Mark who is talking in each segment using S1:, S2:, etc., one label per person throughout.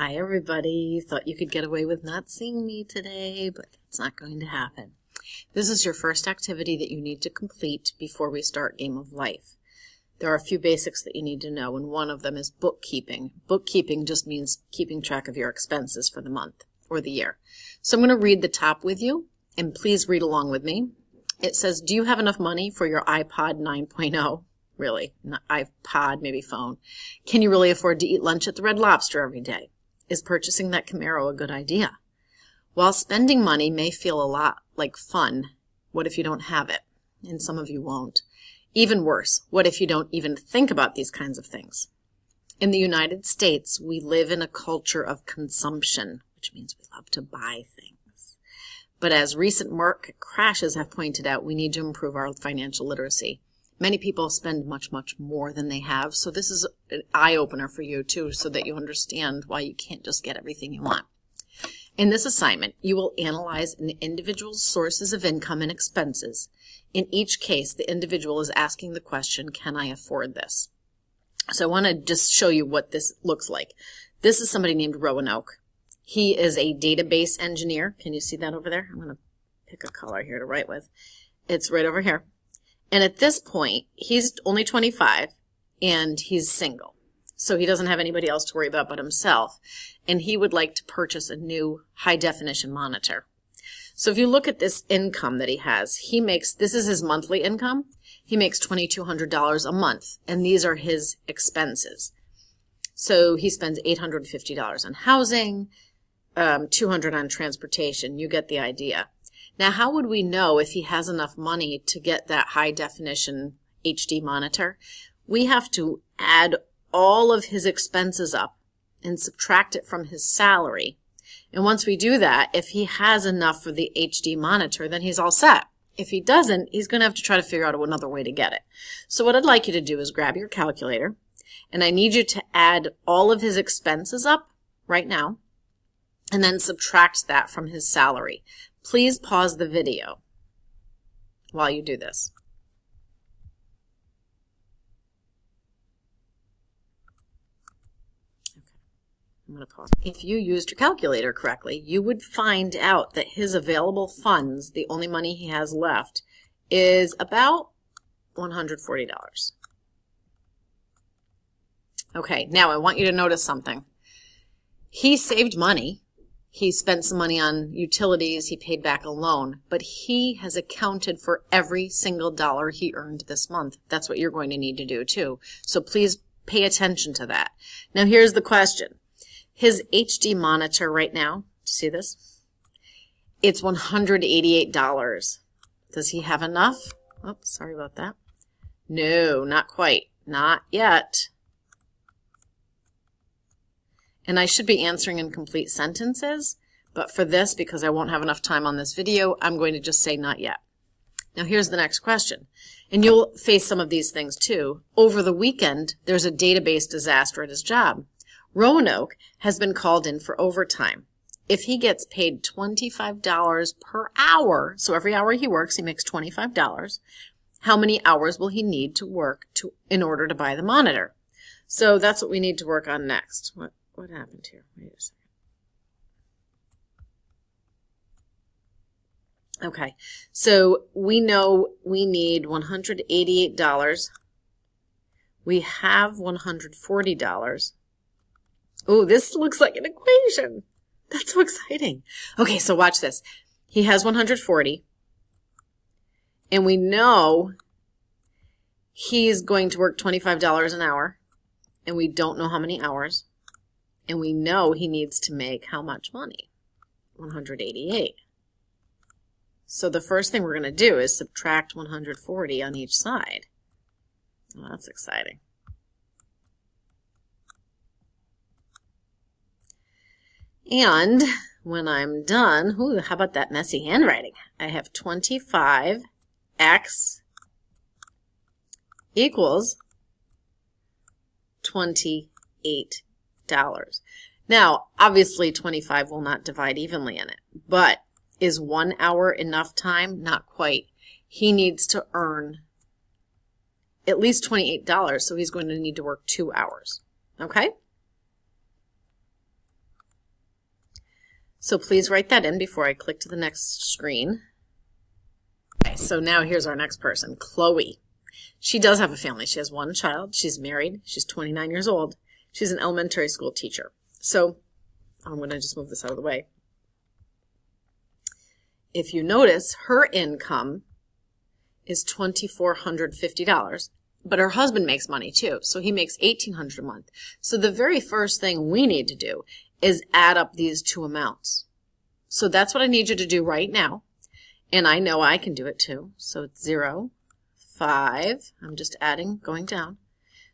S1: Hi everybody, thought you could get away with not seeing me today, but that's not going to happen. This is your first activity that you need to complete before we start Game of Life. There are a few basics that you need to know, and one of them is bookkeeping. Bookkeeping just means keeping track of your expenses for the month or the year. So I'm going to read the top with you, and please read along with me. It says, do you have enough money for your iPod 9.0? Really, not iPod, maybe phone. Can you really afford to eat lunch at the Red Lobster every day? Is purchasing that Camaro a good idea? While spending money may feel a lot like fun, what if you don't have it? And some of you won't. Even worse, what if you don't even think about these kinds of things? In the United States, we live in a culture of consumption, which means we love to buy things. But as recent market crashes have pointed out, we need to improve our financial literacy. Many people spend much, much more than they have, so this is an eye-opener for you, too, so that you understand why you can't just get everything you want. In this assignment, you will analyze an individual's sources of income and expenses. In each case, the individual is asking the question, can I afford this? So I want to just show you what this looks like. This is somebody named Roanoke. He is a database engineer. Can you see that over there? I'm going to pick a color here to write with. It's right over here. And at this point, he's only 25 and he's single. So he doesn't have anybody else to worry about but himself. And he would like to purchase a new high-definition monitor. So if you look at this income that he has, this is his monthly income. He makes $2,200 a month, and these are his expenses. So he spends $850 on housing, $200 on transportation. You get the idea. Now, how would we know if he has enough money to get that high-definition HD monitor? We have to add all of his expenses up and subtract it from his salary. And once we do that, if he has enough for the HD monitor, then he's all set. If he doesn't, he's going to have to try to figure out another way to get it. So what I'd like you to do is grab your calculator, and I need you to add all of his expenses up right now, and then subtract that from his salary. Please pause the video while you do this. Okay, I'm going to pause. If you used your calculator correctly, you would find out that his available funds, the only money he has left, is about $140. Okay, now I want you to notice something. He saved money. He spent some money on utilities, he paid back a loan, but he has accounted for every single dollar he earned this month. That's what you're going to need to do too. So please pay attention to that. Now here's the question. His HD monitor right now, see this? It's $188. Does he have enough? Oh, sorry about that. No, not quite. Not yet. And I should be answering in complete sentences, but for this, because I won't have enough time on this video, I'm going to just say not yet. Now here's the next question, and you'll face some of these things too. Over the weekend, there's a database disaster at his job. Roanoke has been called in for overtime. If he gets paid $25 per hour, so every hour he works, he makes $25, how many hours will he need to work in order to buy the monitor? So that's what we need to work on next. What happened here? Wait a second. Okay, so we know we need $188. We have $140. Oh, this looks like an equation. That's so exciting. Okay, so watch this. He has 140, and we know he's going to work $25 an hour, and we don't know how many hours. And we know he needs to make how much money? 188. So the first thing we're going to do is subtract 140 on each side. Well, that's exciting. And when I'm done, ooh, how about that messy handwriting? I have 25x equals $28. Now, obviously 25 will not divide evenly in it, but is 1 hour enough time? Not quite. He needs to earn at least $28, so he's going to need to work 2 hours. Okay? So please write that in before I click to the next screen. Okay, so now here's our next person, Chloe. She does have a family. She has one child. She's married. She's 29 years old. She's an elementary school teacher. So I'm going to just move this out of the way. If you notice, her income is $2,450, but her husband makes money too. So he makes $1,800 a month. So the very first thing we need to do is add up these two amounts. So that's what I need you to do right now. And I know I can do it too. So it's 0, 5. I'm just adding, going down.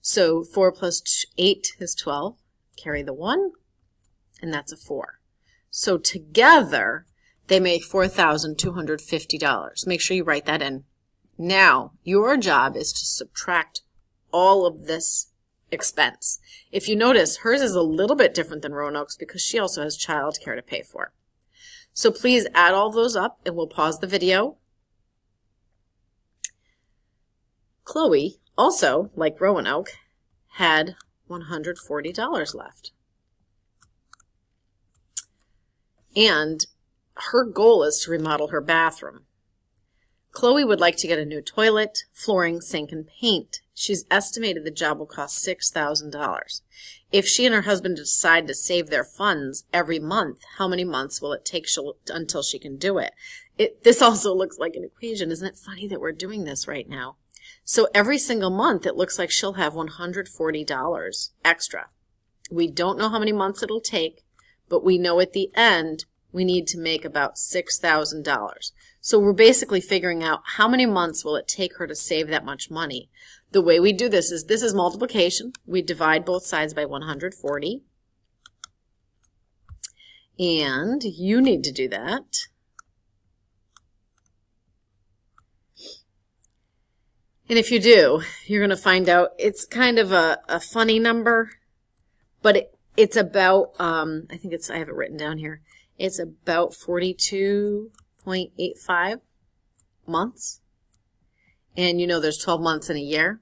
S1: So 4 plus 8 is 12. Carry the 1, and that's a 4. So together, they make $4,250. Make sure you write that in. Now, your job is to subtract all of this expense. If you notice, hers is a little bit different than Roanoke's because she also has child care to pay for. So please add all those up, and we'll pause the video. Chloe, also, like Roanoke, had $140 left. And her goal is to remodel her bathroom. Chloe would like to get a new toilet, flooring, sink, and paint. She's estimated the job will cost $6,000. If she and her husband decide to save their funds every month, how many months will it take until she can do it? This also looks like an equation. Isn't it funny that we're doing this right now? So every single month, it looks like she'll have $140 extra. We don't know how many months it'll take, but we know at the end we need to make about $6,000. So we're basically figuring out how many months will it take her to save that much money. The way we do this is multiplication. We divide both sides by 140. And you need to do that. And if you do, you're going to find out it's kind of a funny number, but it's about, I have it written down here. It's about 42.85 months. And you know there's 12 months in a year.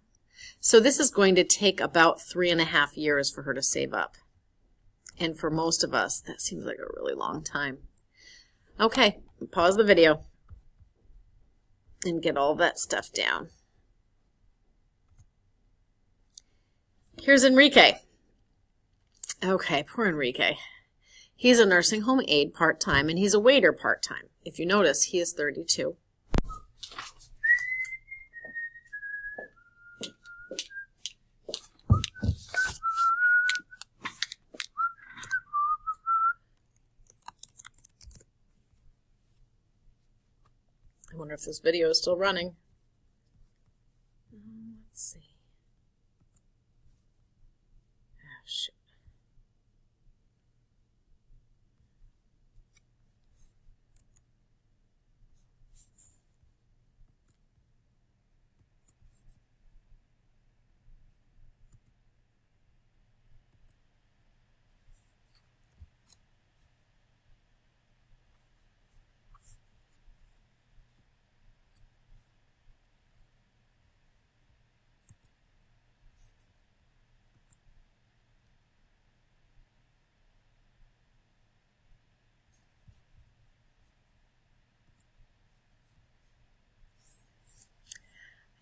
S1: So this is going to take about 3.5 years for her to save up. And for most of us, that seems like a really long time. Okay, pause the video and get all that stuff down. Here's Enrique. Okay, poor Enrique. He's a nursing home aide part-time, and he's a waiter part-time. If you notice, he is 32. I wonder if this video is still running. Let's see. Oh, shoot.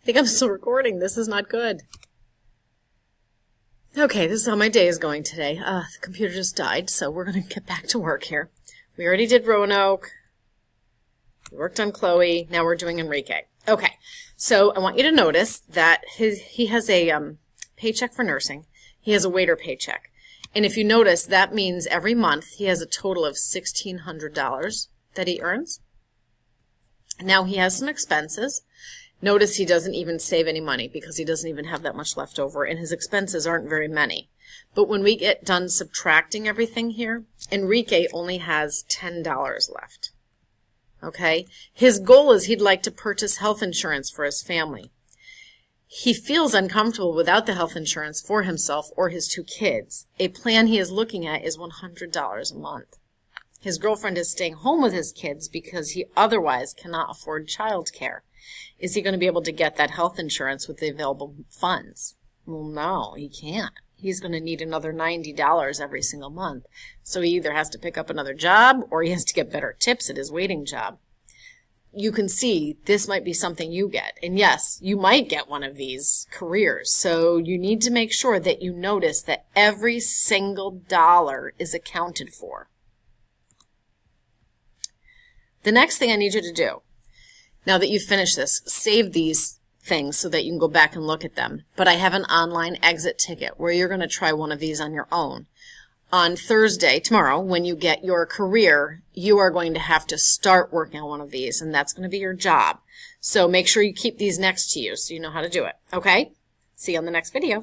S1: I think I'm still recording. This is not good. Okay, this is how my day is going today. The computer just died, so we're going to get back to work here. We already did Roanoke. We worked on Chloe. Now we're doing Enrique. Okay, so I want you to notice that he has a paycheck for nursing. He has a waiter paycheck. And if you notice, that means every month he has a total of $1,600 that he earns. Now he has some expenses. Notice he doesn't even save any money because he doesn't even have that much left over, and his expenses aren't very many. But when we get done subtracting everything here, Enrique only has $10 left. Okay? His goal is he'd like to purchase health insurance for his family. He feels uncomfortable without the health insurance for himself or his 2 kids. A plan he is looking at is $100 a month. His girlfriend is staying home with his kids because he otherwise cannot afford child care. Is he going to be able to get that health insurance with the available funds? Well, no, he can't. he's going to need another $90 every single month. So he either has to pick up another job or he has to get better tips at his waiting job. You can see this might be something you get. And yes, you might get one of these careers. So you need to make sure that you notice that every single dollar is accounted for. The next thing I need you to do, now that you've finished this, save these things so that you can go back and look at them. But I have an online exit ticket where you're going to try one of these on your own. On Thursday, tomorrow, when you get your career, you are going to have to start working on one of these, and that's going to be your job. So make sure you keep these next to you so you know how to do it. Okay? See you on the next video.